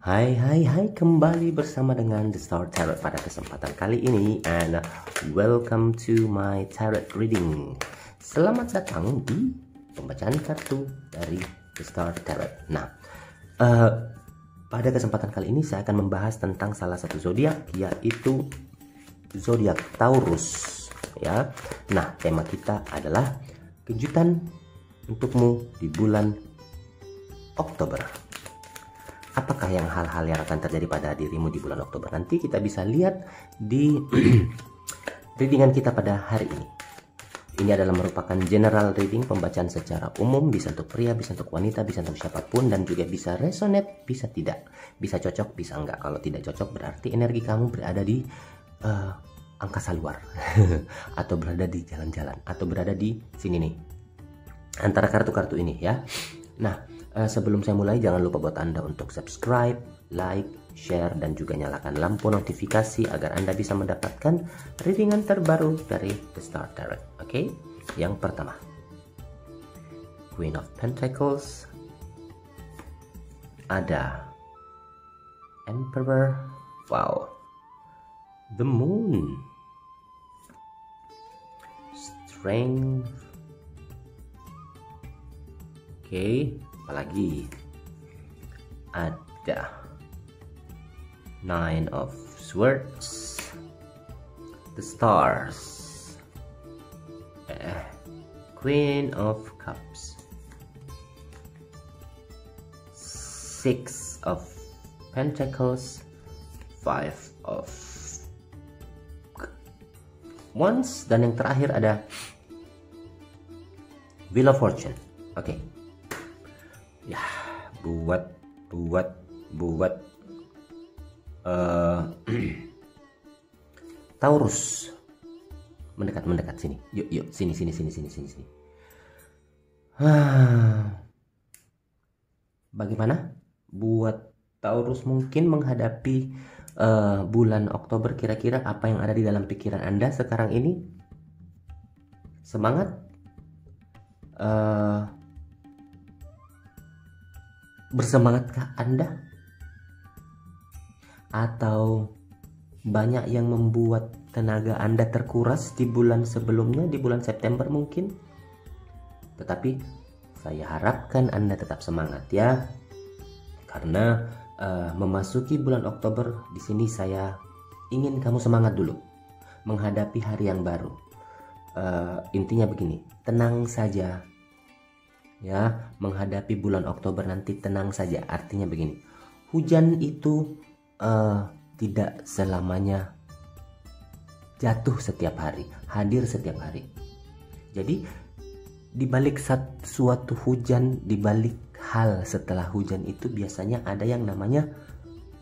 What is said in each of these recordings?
Hai, kembali bersama dengan The Star Tarot pada kesempatan kali ini, and welcome to my tarot reading. Selamat datang di pembacaan kartu dari The Star Tarot. Nah, pada kesempatan kali ini saya akan membahas tentang salah satu zodiak, yaitu zodiak Taurus. Ya, nah tema kita adalah kejutan untukmu di bulan Oktober. Apakah hal-hal yang akan terjadi pada dirimu di bulan Oktober? Nanti kita bisa lihat di readingan kita pada hari ini. Ini adalah merupakan general reading, pembacaan secara umum, bisa untuk pria, bisa untuk wanita, bisa untuk siapapun, dan juga bisa resonate, bisa tidak, bisa cocok, bisa enggak. Kalau tidak cocok berarti energi kamu berada di angkasa luar atau berada di jalan-jalan, atau berada di sini nih, antara kartu-kartu ini ya. Nah, sebelum saya mulai, jangan lupa buat Anda untuk subscribe, like, share, dan juga nyalakan lampu notifikasi agar Anda bisa mendapatkan readingan terbaru dari The Star Tarot. Oke, yang pertama, Queen of Pentacles, ada Emperor, wow, the Moon, Strength, oke. Apalagi ada Nine of Swords, the Stars, Queen of Cups, Six of Pentacles, Five of Wands, dan yang terakhir ada Wheel of Fortune. Oke. Ya, buat Taurus, mendekat sini. Yuk, sini. Bagaimana buat Taurus mungkin menghadapi bulan Oktober? Kira-kira apa yang ada di dalam pikiran Anda sekarang ini? Semangat? Bersemangatkah Anda? Atau banyak yang membuat tenaga Anda terkuras di bulan sebelumnya, di bulan September mungkin? Tetapi saya harapkan Anda tetap semangat ya, karena memasuki bulan Oktober di sini saya ingin kamu semangat dulu menghadapi hari yang baru. Intinya begini, tenang saja ya, menghadapi bulan Oktober nanti tenang saja. Artinya begini, hujan itu tidak selamanya jatuh setiap hari, hadir setiap hari. Jadi di balik suatu hujan, di balik hal setelah hujan itu biasanya ada yang namanya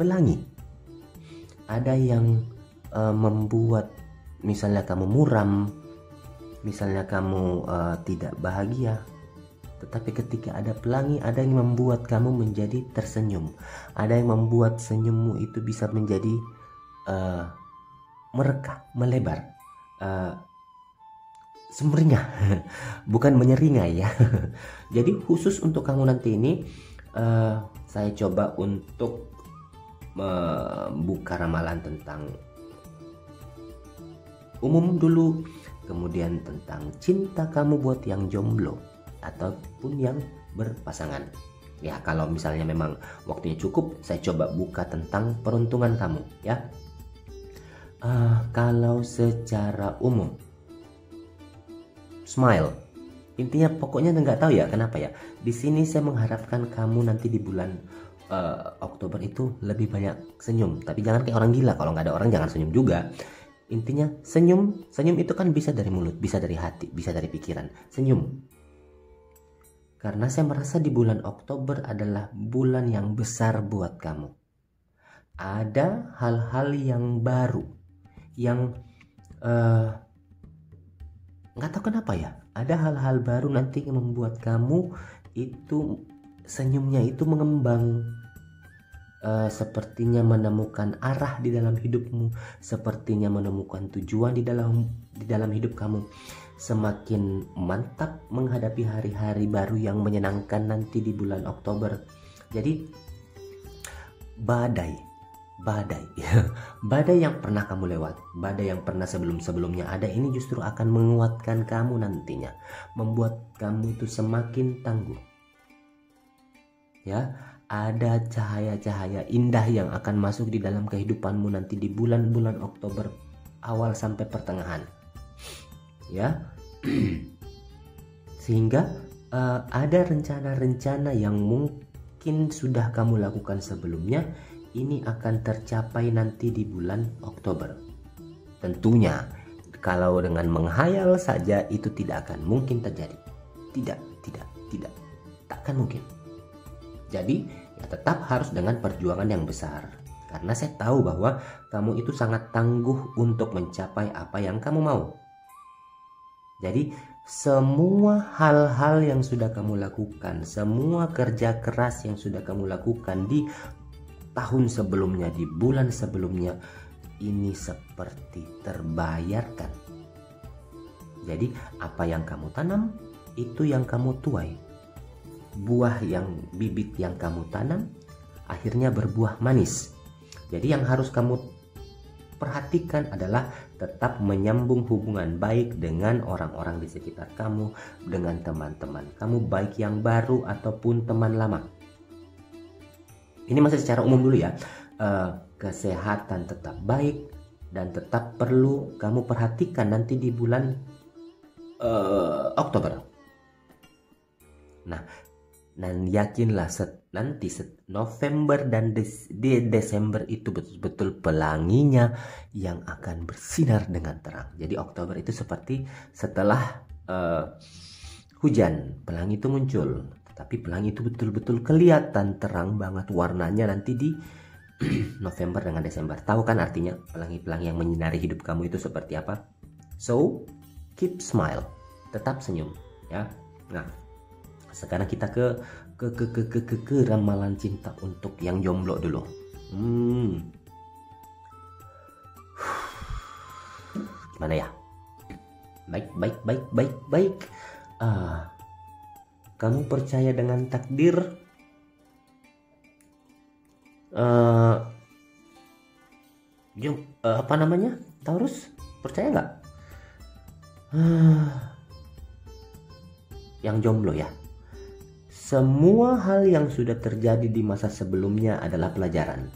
pelangi. Ada yang membuat misalnya kamu muram, misalnya kamu tidak bahagia. Tetapi ketika ada pelangi, ada yang membuat kamu menjadi tersenyum. Ada yang membuat senyummu itu bisa menjadi merekah, melebar, sumringah, bukan menyeringai ya. Jadi khusus untuk kamu nanti ini, saya coba untuk membuka ramalan tentang umum dulu, kemudian tentang cinta kamu buat yang jomblo ataupun yang berpasangan. Ya, kalau misalnya memang waktunya cukup, saya coba buka tentang peruntungan kamu ya. Kalau secara umum, smile. Intinya pokoknya nggak tahu ya kenapa ya. Di sini saya mengharapkan kamu nanti di bulan Oktober itu lebih banyak senyum. Tapi jangan kayak orang gila. Kalau nggak ada orang jangan senyum juga. Intinya senyum itu kan bisa dari mulut, bisa dari hati, bisa dari pikiran. Senyum. Karena saya merasa di bulan Oktober adalah bulan yang besar buat kamu. Ada hal-hal yang baru, yang nggak tahu kenapa ya. Ada hal-hal baru nanti yang membuat kamu itu senyumnya itu mengembang. Sepertinya menemukan arah di dalam hidupmu, sepertinya menemukan tujuan di dalam hidup kamu. Semakin mantap menghadapi hari-hari baru yang menyenangkan nanti di bulan Oktober. Jadi badai. Badai yang pernah kamu lewat, badai yang pernah sebelumnya ada, ini justru akan menguatkan kamu nantinya, membuat kamu itu semakin tangguh. Ya, ada cahaya-cahaya indah yang akan masuk di dalam kehidupanmu nanti di bulan-bulan Oktober awal sampai pertengahan. Ya. Sehingga ada rencana-rencana yang mungkin sudah kamu lakukan sebelumnya, ini akan tercapai nanti di bulan Oktober. Tentunya kalau dengan menghayal saja itu tidak akan mungkin terjadi. Tidak, takkan mungkin. Jadi ya tetap harus dengan perjuangan yang besar. Karena saya tahu bahwa kamu itu sangat tangguh untuk mencapai apa yang kamu mau. Jadi semua hal-hal yang sudah kamu lakukan, semua kerja keras yang sudah kamu lakukan di tahun sebelumnya, di bulan sebelumnya, ini seperti terbayarkan. Jadi apa yang kamu tanam, itu yang kamu tuai. Bibit yang kamu tanam akhirnya berbuah manis. Jadi yang harus kamu perhatikan adalah tetap menyambung hubungan baik dengan orang-orang di sekitar kamu, dengan teman-teman kamu, baik yang baru ataupun teman lama. Ini masih secara umum dulu ya. Kesehatan tetap baik dan tetap perlu kamu perhatikan nanti di bulan Oktober. Nah, dan yakinlah nanti November dan Desember itu betul-betul pelanginya yang akan bersinar dengan terang. Jadi Oktober itu seperti setelah hujan, pelangi itu muncul. Tapi pelangi itu betul-betul kelihatan terang banget warnanya nanti di November dengan Desember. Tahu kan artinya pelangi-pelangi yang menyinari hidup kamu itu seperti apa? So, keep smile. Tetap senyum ya. Nah, sekarang kita ke ramalan cinta untuk yang jomblo dulu. Gimana ya? Baik. Kamu percaya dengan takdir? Apa namanya? Taurus? Percaya nggak? Yang jomblo ya. Semua hal yang sudah terjadi di masa sebelumnya adalah pelajaran.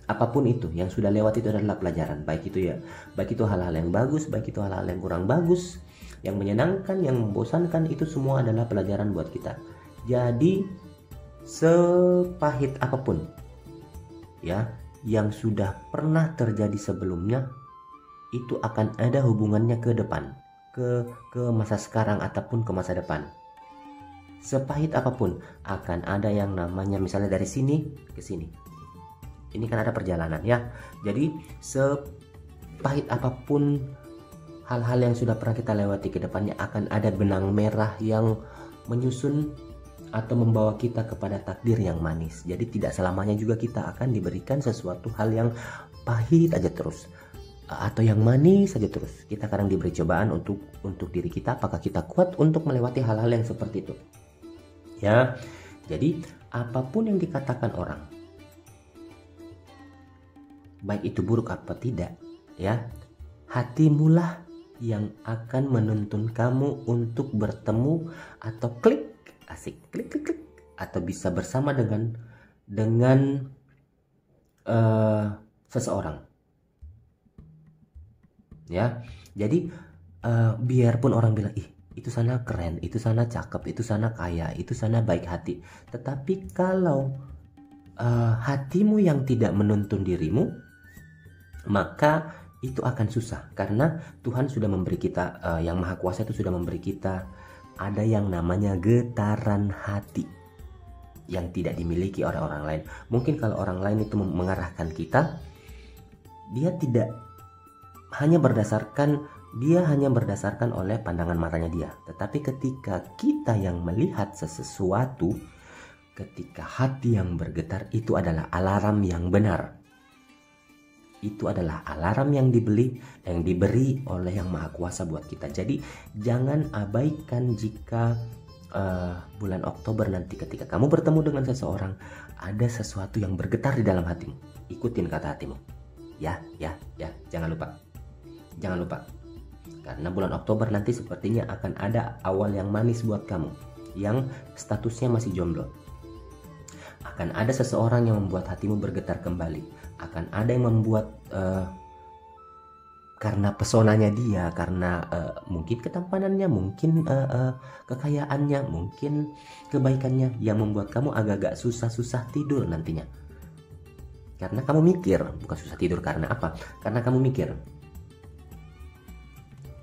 Apapun itu yang sudah lewat itu adalah pelajaran. Baik itu hal-hal yang bagus, baik itu hal-hal yang kurang bagus, yang menyenangkan, yang membosankan, itu semua adalah pelajaran buat kita. Jadi sepahit apapun ya yang sudah pernah terjadi sebelumnya, itu akan ada hubungannya ke depan, ke masa sekarang ataupun ke masa depan. Sepahit apapun akan ada yang namanya, misalnya dari sini ke sini, ini kan ada perjalanan ya. Jadi sepahit apapun hal-hal yang sudah pernah kita lewati, ke depannya akan ada benang merah yang menyusun atau membawa kita kepada takdir yang manis. Jadi tidak selamanya juga kita akan diberikan sesuatu hal yang pahit aja terus, atau yang manis saja terus. Kita kadang diberi cobaan untuk diri kita, apakah kita kuat untuk melewati hal-hal yang seperti itu ya. Jadi apapun yang dikatakan orang, baik itu buruk apa tidak ya, hatimulah yang akan menuntun kamu untuk bertemu atau klik atau bisa bersama dengan seseorang ya. Jadi biarpun orang bilang itu sana keren, itu sana cakep, itu sana kaya, itu sana baik hati, tetapi kalau hatimu yang tidak menuntun dirimu, maka itu akan susah. Karena Tuhan sudah memberi kita, yang Maha Kuasa itu sudah memberi kita ada yang namanya getaran hati yang tidak dimiliki oleh orang lain. Mungkin kalau orang lain itu mengarahkan kita, dia hanya berdasarkan oleh pandangan matanya dia. Tetapi ketika kita yang melihat sesuatu, ketika hati yang bergetar, itu adalah alarm yang benar. Itu adalah alarm yang diberi oleh yang Maha Kuasa buat kita. Jadi jangan abaikan jika bulan Oktober nanti ketika kamu bertemu dengan seseorang, ada sesuatu yang bergetar di dalam hatimu. Ikutin kata hatimu. Ya, jangan lupa. Karena bulan Oktober nanti sepertinya akan ada awal yang manis buat kamu yang statusnya masih jomblo. Akan ada seseorang yang membuat hatimu bergetar kembali. Akan ada yang membuat karena pesonanya dia, karena mungkin ketampanannya, mungkin kekayaannya, mungkin kebaikannya yang membuat kamu agak-agak susah-susah tidur nantinya. Karena kamu mikir, bukan susah tidur karena apa? Karena kamu mikir.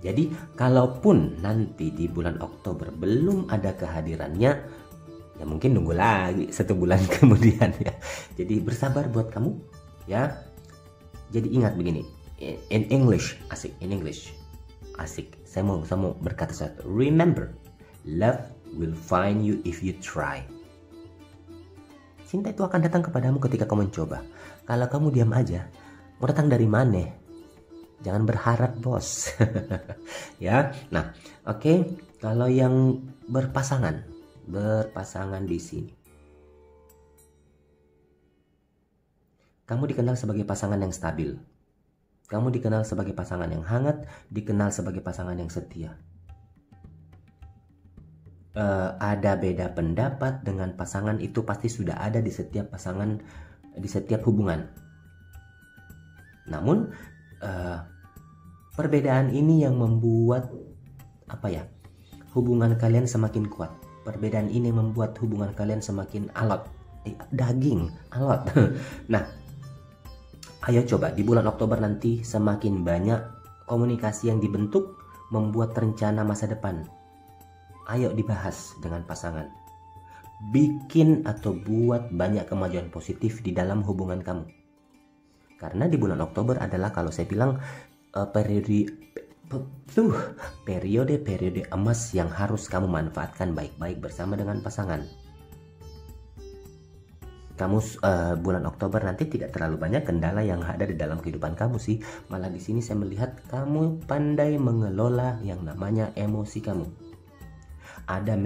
Jadi kalaupun nanti di bulan Oktober belum ada kehadirannya, ya mungkin nunggu lagi 1 bulan kemudian ya. Jadi bersabar buat kamu ya. Jadi ingat begini. In English, asik. Saya mau berkata satu. Remember, love will find you if you try. Cinta itu akan datang kepadamu ketika kamu mencoba. Kalau kamu diam aja, mau datang dari mana? Jangan berharap, bos. Ya, nah, oke. Kalau yang berpasangan di sini, kamu dikenal sebagai pasangan yang stabil. Kamu dikenal sebagai pasangan yang hangat, dikenal sebagai pasangan yang setia. Ada beda pendapat dengan pasangan itu pasti sudah ada di setiap pasangan, di setiap hubungan. Namun perbedaan ini yang membuat hubungan kalian semakin kuat. Perbedaan ini membuat hubungan kalian semakin alot, daging alot. Nah, ayo coba di bulan Oktober nanti semakin banyak komunikasi yang dibentuk membuat rencana masa depan. Ayo dibahas dengan pasangan. Bikin atau buat banyak kemajuan positif di dalam hubungan kamu. Karena di bulan Oktober adalah kalau saya bilang periode emas yang harus kamu manfaatkan baik-baik bersama dengan pasangan. Kamu bulan Oktober nanti tidak terlalu banyak kendala yang ada di dalam kehidupan kamu sih. Malah di sini saya melihat kamu pandai mengelola yang namanya emosi kamu. Ada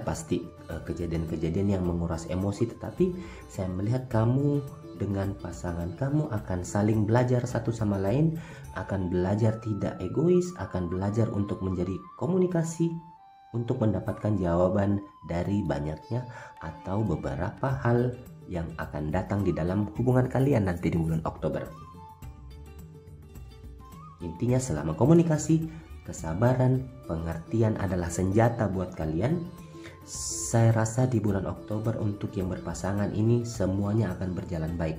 pasti kejadian-kejadian yang menguras emosi, tetapi saya melihat kamu dengan pasangan kamu akan saling belajar satu sama lain, akan belajar tidak egois, akan belajar untuk menjadi komunikasi, untuk mendapatkan jawaban dari banyaknya atau beberapa hal yang akan datang di dalam hubungan kalian nanti di bulan Oktober. Intinya selama komunikasi, kesabaran, pengertian adalah senjata buat kalian. Saya rasa di bulan Oktober untuk yang berpasangan ini semuanya akan berjalan baik.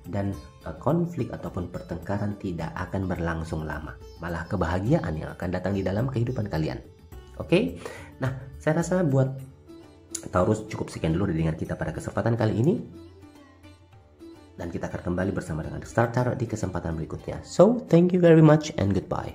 Dan konflik ataupun pertengkaran tidak akan berlangsung lama. Malah kebahagiaan yang akan datang di dalam kehidupan kalian. Oke? Nah, saya rasa buat Taurus cukup sekian dulu dengan kita pada kesempatan kali ini. Dan kita akan kembali bersama dengan Star Tarot di kesempatan berikutnya. So, thank you very much and goodbye.